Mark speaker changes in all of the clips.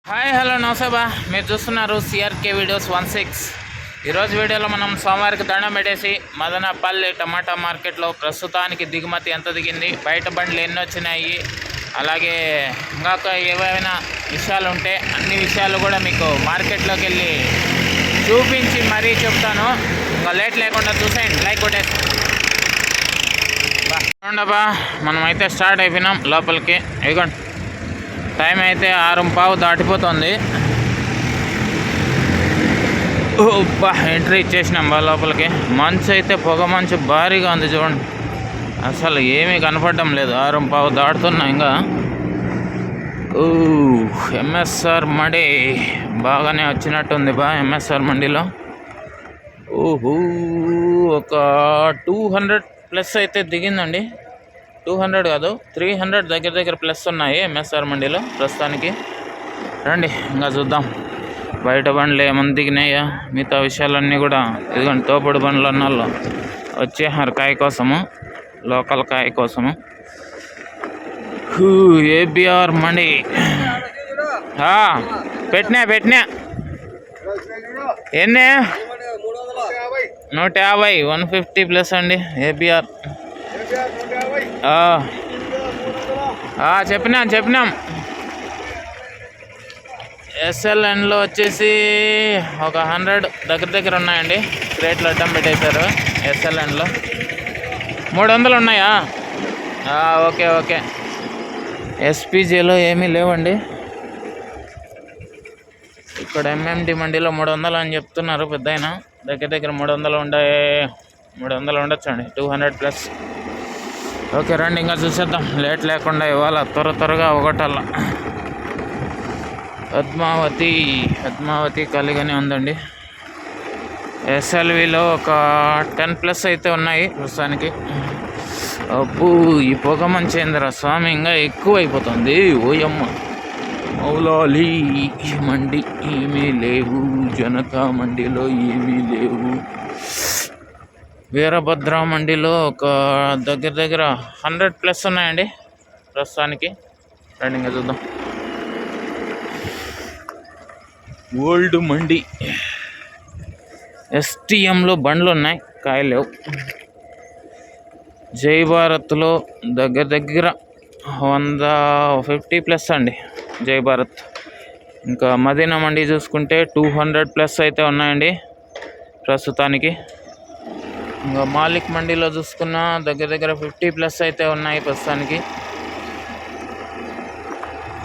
Speaker 1: Hi hello నమస్తే బా, మీరు చూస్తున్నారు సిఆర్కే వీడియోస్ 16. ఈరోజు వీడియోలో మనం సోమవారికి దండం పెట్టేసి మదనపల్లి టమాటా మార్కెట్లో ప్రస్తుతానికి దిగుమతి ఎంత దిగింది, బయట బండ్లు ఎన్ని వచ్చినాయి, అలాగే ఇంకా ఏవైనా విషయాలు ఉంటే అన్ని విషయాలు కూడా మీకు మార్కెట్లోకి వెళ్ళి చూపించి మరీ చెప్తాను. ఇంకా లేట్ లేకుండా చూసేయండి, లైక్ కొట్టేసి బా. మనమైతే స్టార్ట్ అయిపోయినాం లోపలికి. ఇదిగోండి, టైం అయితే 6:15 దాటిపోతుంది. ఎంట్రీ ఇచ్చేసినాం బా లోపలికి. మంచు అయితే పొగ మంచు భారీగా ఉంది చూడండి, అసలు ఏమీ కనపడడం లేదు. 6:15 దాటుతున్నా. ఇంకా ఎంఎస్ఆర్ మండి బాగానే వచ్చినట్టుంది బా. ఎంఎస్ఆర్ మండిలో ఒక 200+ అయితే దిగిందండి. 200 కాదు, 300 దగ్గర ప్లస్ ఉన్నాయి ఎంఎస్ఆర్ మండిలో ప్రస్తుతానికి. రండి ఇంకా చూద్దాం బయట బండ్లు ఏమన్నా దిగినాయా, మిగతా విషయాలన్నీ కూడా. ఇదిగోండి, తోపుడు బండ్లు అన్నాళ్ళు వచ్చేహారు కాయ కోసము, లోకల్ కాయ కోసము. ఏబిఆర్ మండి పెట్టినా ఎన్నే 150, 150+ అండి ఏబిఆర్. చెప్పినాం. ఎస్ఎల్ఎన్లో వచ్చేసి ఒక 100 దగ్గర ఉన్నాయండి. క్రేట్లు అడ్డం పెట్టేశారు ఎస్ఎల్ఎన్లో. 300 ఉన్నాయా? ఓకే. ఎస్పీజీలో ఏమీ లేవండి. ఇక్కడ ఎంఎండి మండిలో 300 అని చెప్తున్నారు పెద్ద ఆయన. దగ్గర 300 ఉండొచ్చండి, 200+. ఓకే రండి ఇంకా చూసేద్దాం, లేట్ లేకుండా ఇవాళ త్వరగా ఒకటల్లా. పద్మావతి ఖాళీగానే ఉందండి. ఎస్ఎల్విలో ఒక 10+ అయితే ఉన్నాయి ప్రస్తుతానికి. అబ్బూ, ఈ పొగ మంచేంద్ర స్వామి, ఇంకా ఎక్కువ అయిపోతుంది. ఓయమ్మ, మౌలాలి మండి ఏమీ లేవు, జనతా మండిలో ఏమీ లేవు. వీరభద్ర మండిలో ఒక దగ్గర 100+ ఉన్నాయండి ప్రస్తుతానికి. రండి ఇంకా చూద్దాం. ఓల్డ్ మండి ఎస్టీఎంలో బండ్లు ఉన్నాయి, కాయలేవు. జై భారత్లో దగ్గర 150+ అండి జై భారత్. ఇంకా మదీనా మండి చూసుకుంటే 200+ అయితే ఉన్నాయండి ప్రస్తుతానికి. ఇంకా మాలిక్ మండిలో చూసుకున్న దగ్గర 50+ అయితే ఉన్నాయి ప్రస్తుతానికి.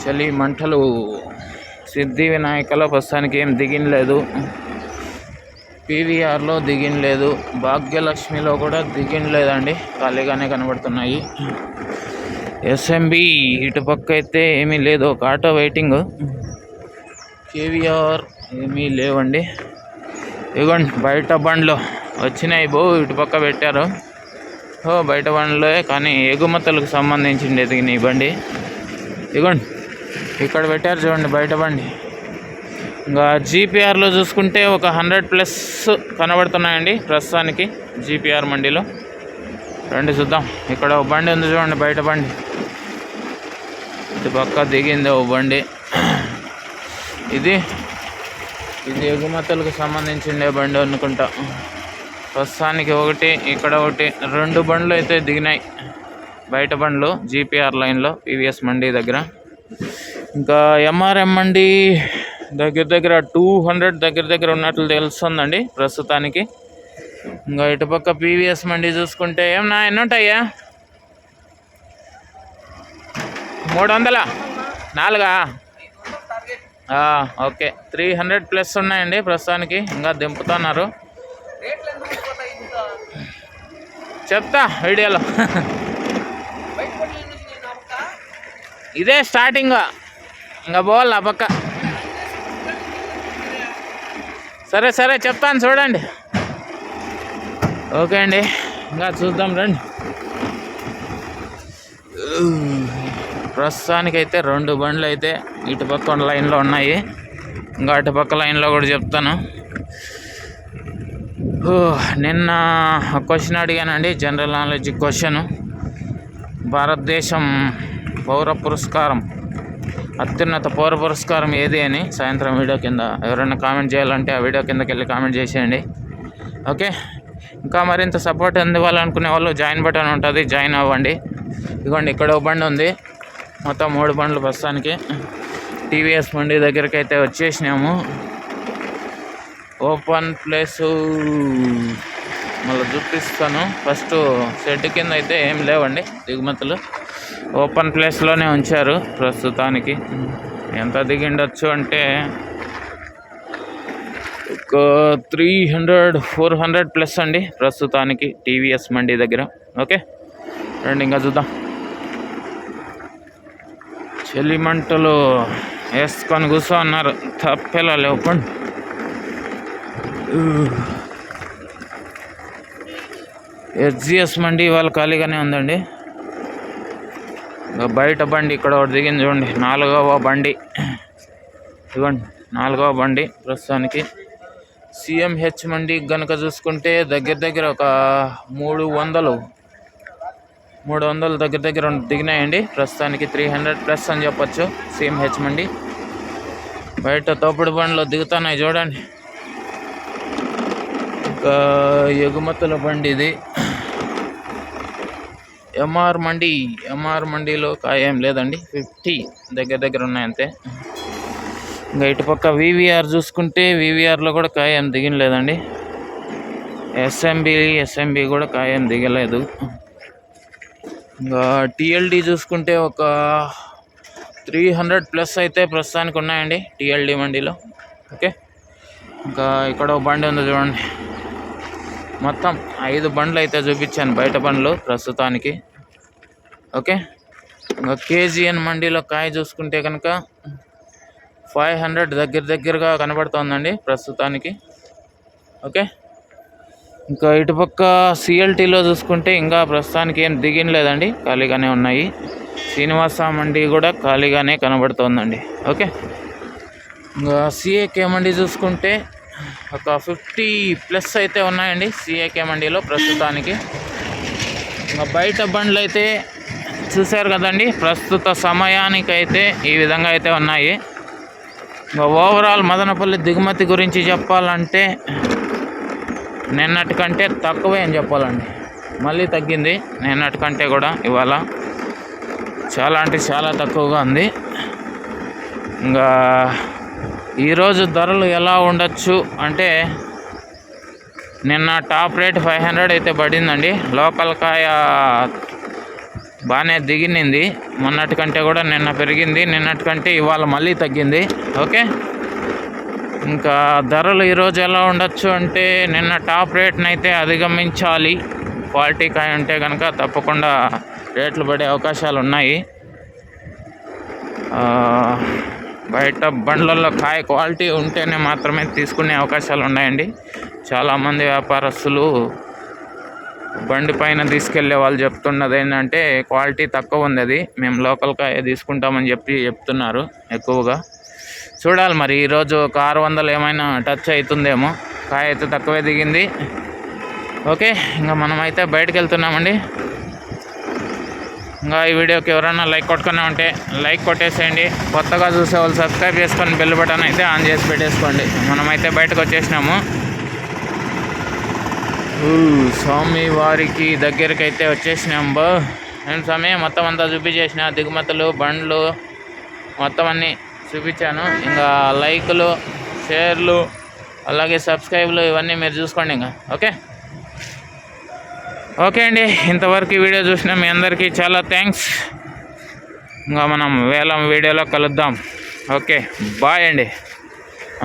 Speaker 1: చలి మంటలు సిద్ధి వినాయకలో ప్రస్తుతానికి ఏం దిగినలేదు. పీవీఆర్లో దిగినలేదు. భాగ్యలక్ష్మిలో కూడా దిగినలేదండి, ఖాళీగానే కనబడుతున్నాయి. ఎస్ఎంబి ఇటుపక్క అయితే ఏమీ లేదు, ఒక ఆటో వెయిటింగ్. కేవీఆర్ ఏమీ లేవండి. ఇదిగోండి బయట బండ్లు వచ్చినాయి ఇటుపక్క పెట్టారు. బయట బండ్లే కానీ ఎగుమతులకు సంబంధించింది ఎదిగిన ఈ బండి. ఇదిగోండి ఇక్కడ పెట్టారు చూడండి బయట బండి. ఇంకా జీపీఆర్లో చూసుకుంటే ఒక 100+ కనబడుతున్నాయండి ప్రస్తుతానికి జీపీఆర్ మండిలో. రండి చూద్దాం. ఇక్కడ ఒక బండి ఉంది చూడండి, బయట బండి. ఇటు పక్క దిగింది ఓ బండి. ఇది ఎగుమతులకు సంబంధించిండే బండి అనుకుంటా. ప్రస్తుతానికి ఒకటి, ఇక్కడ ఒకటి, 2 బండ్లు అయితే దిగినాయి బయట బండ్లు జీపీఆర్ లైన్లో పీవీఎస్ మండి దగ్గర. ఇంకా ఎంఆర్ఎం మండి దగ్గర 200 దగ్గర ఉన్నట్లు తెలుస్తుందండి ప్రస్తుతానికి. ఇంకా ఇటుపక్క పీవీఎస్ మండి చూసుకుంటే ఎన్ని ఉంటాయా? 300, 4? ఓకే, 300+ ఉన్నాయండి ప్రస్తుతానికి. ఇంకా దింపుతున్నారు, చెప్తా వీడియోలో. ఇదే స్టార్టింగ్, ఇంకా పోవాలి ఆ పక్క. సరే చెప్తాను చూడండి. ఓకే అండి, ఇంకా చూద్దాం రండి. ప్రస్తుతానికైతే 2 బండ్లు అయితే ఇటుపక్క లైన్లో ఉన్నాయి. ఇంకా అటుపక్క లైన్లో కూడా చెప్తాను. నిన్న క్వశ్చన్ అడిగానండి, జనరల్ నాలెడ్జ్ క్వశ్చన్. భారతదేశం పౌర పురస్కారం అత్యున్నత పౌర పురస్కారం ఏది అని సాయంత్రం వీడియో కింద ఎవరైనా కామెంట్ చేయాలంటే ఆ వీడియో కిందకి వెళ్ళి కామెంట్ చేసేయండి. ఓకే, ఇంకా మరింత సపోర్ట్ అందివ్వాలనుకునే వాళ్ళు జాయిన్ బటన్ ఉంటుంది, జాయిన్ అవ్వండి. ఇదిగోండి ఇక్కడ ఒక బండి ఉంది, మొత్తం 3 బండ్లు ప్రస్తుతానికి టీవీఎస్ బండి దగ్గరికి అయితే వచ్చేసినాము. ఓపెన్ ప్లేసు మళ్ళీ చూపిస్తాను. ఫస్ట్ షెడ్ కింద అయితే ఏం లేవండి దిగుమతులు, ఓపెన్ ప్లేస్లోనే ఉంచారు ప్రస్తుతానికి. ఎంత దిగిండొచ్చు అంటే ఒక 300-400 ప్లస్ అండి ప్రస్తుతానికి టీవీఎస్ మండి దగ్గర. ఓకే రండి ఇంకా చూద్దాం. చెలిమంటలు వేసుకొని కూర్చో అన్నారు, తప్పేలా లేకుండా. ఎస్జిఎస్ మండి ఇవాళ ఖాళీగానే ఉందండి. బయట బండి ఇక్కడ ఒకటి దిగింది చూడండి, 4వ బండి. ఇవ్వండి 4వ బండి ప్రస్తుతానికి. సిఎంహెచ్ మండి కనుక చూసుకుంటే దగ్గర ఒక 300 దగ్గర దిగినాయండి ప్రస్తుతానికి. 300 ప్లస్ అని చెప్పచ్చు సిఎంహెచ్ మండి. బయట తోపుడు బండ్లు దిగుతున్నాయి చూడండి. ఇంకా ఎగుమతుల బండి ఇది ఎంఆర్ మండీలో ఏం లేదండి, 50 దగ్గర ఉన్నాయంతే. ఇంకా ఇటుపక్క వివిఆర్ చూసుకుంటే వివిఆర్లో కూడా ఏం దిగలేదండి. ఎస్ఎంబి కూడా ఏం దిగలేదు. ఇంకా టిఎల్డి చూసుకుంటే ఒక 300 ప్లస్ అయితే ప్రస్తుతానికి ఉన్నాయండి టిఎల్డి మండీలో. ఓకే, ఇంకా ఇక్కడ ఒక బండి ఉంది చూడండి. మొత్తం 5 బండ్లు అయితే చూపించాను బయట బండ్లు ప్రస్తుతానికి. ఓకే, ఇంకా కేజీఎన్ మండీలో కాయ చూసుకుంటే కనుక 500 దగ్గరగా కనబడుతోందండి ప్రస్తుతానికి. ఓకే, ఇంకా ఇటుపక్క సిఎల్టీలో చూసుకుంటే ఇంకా ప్రస్తుతానికి ఏం దిగినలేదండి, ఖాళీగానే ఉన్నాయి. శ్రీనివాస మండి కూడా ఖాళీగానే కనబడుతోందండి. ఓకే, ఇంకా సిఏకే మండి చూసుకుంటే ఒక 50 ప్లస్ అయితే ఉన్నాయండి సిఏకే మండీలో ప్రస్తుతానికి. ఇంకా బయట బండ్లు అయితే చూశారు కదండి, ప్రస్తుత సమయానికైతే ఈ విధంగా అయితే ఉన్నాయి. ఇంకా ఓవరాల్ మదనపల్లి దిగుమతి గురించి చెప్పాలంటే నిన్నటి కంటే తక్కువే అని చెప్పాలండి. మళ్ళీ తగ్గింది నిన్నటి కంటే కూడా ఇవాళ చాలా అంటే చాలా తక్కువగా ఉంది. ఇంకా ఈరోజు ధరలు ఎలా ఉండొచ్చు అంటే నిన్న టాప్ రేట్ 500 అయితే పడిందండి. లోకల్ కాయ బాగానే దిగింది, మొన్నటి కంటే కూడా నిన్న పెరిగింది, నిన్నటి కంటే ఇవాళ మళ్ళీ తగ్గింది. ఓకే, ఇంకా ధరలు ఈరోజు ఎలా ఉండొచ్చు అంటే నిన్న టాప్ రేట్ని అయితే అధిగమించాలి. క్వాలిటీ కాయ ఉంటే కనుక తప్పకుండా రేట్లు పడే అవకాశాలు ఉన్నాయి. బయట బండ్లలో కాయ క్వాలిటీ ఉంటేనే మాత్రమే తీసుకునే అవకాశాలు ఉన్నాయండి. చాలామంది వ్యాపారస్తులు బండి పైన తీసుకెళ్లే వాళ్ళు చెప్తున్నది ఏంటంటే క్వాలిటీ తక్కువ ఉంది, అది మేము లోకల్ కాయ తీసుకుంటామని చెప్తున్నారు ఎక్కువగా. చూడాలి మరి ఈరోజు ఒక 600 ఏమైనా టచ్ అవుతుందేమో, కాయ అయితే తక్కువే దిగింది. ఓకే, ఇంకా మనమైతే బయటకు వెళ్తున్నామండి. ఇంకా ఈ వీడియోకి ఎవరైనా లైక్ కొట్టుకున్నా ఉంటే లైక్ కొట్టేసేయండి. కొత్తగా చూసే వాళ్ళు సబ్స్క్రైబ్ చేసుకొని బెల్ బటన్ అయితే ఆన్ చేసి పెట్టేసుకోండి. మనమైతే బయటకు వచ్చేసినాము. స్వామి వారికి దగ్గరికి అయితే వచ్చేసినాము. నేను సమయం మొత్తం అంతా చూపించేసిన, దిగుమతులు బండ్లు మొత్తం అన్నీ చూపించాను. ఇంకా లైకులు షేర్లు అలాగే సబ్స్క్రైబ్లు ఇవన్నీ మీరు చూసుకోండి ఇంకా. ఓకే అండి, ఇంతవరకు ఈ వీడియో చూసిన మీ అందరికీ చాలా థ్యాంక్స్. ఇంకా మనం వేలం వీడియోలో కలుద్దాం. ఓకే, బాయ్ అండి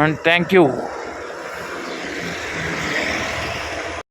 Speaker 1: అండ్ థ్యాంక్ యూ.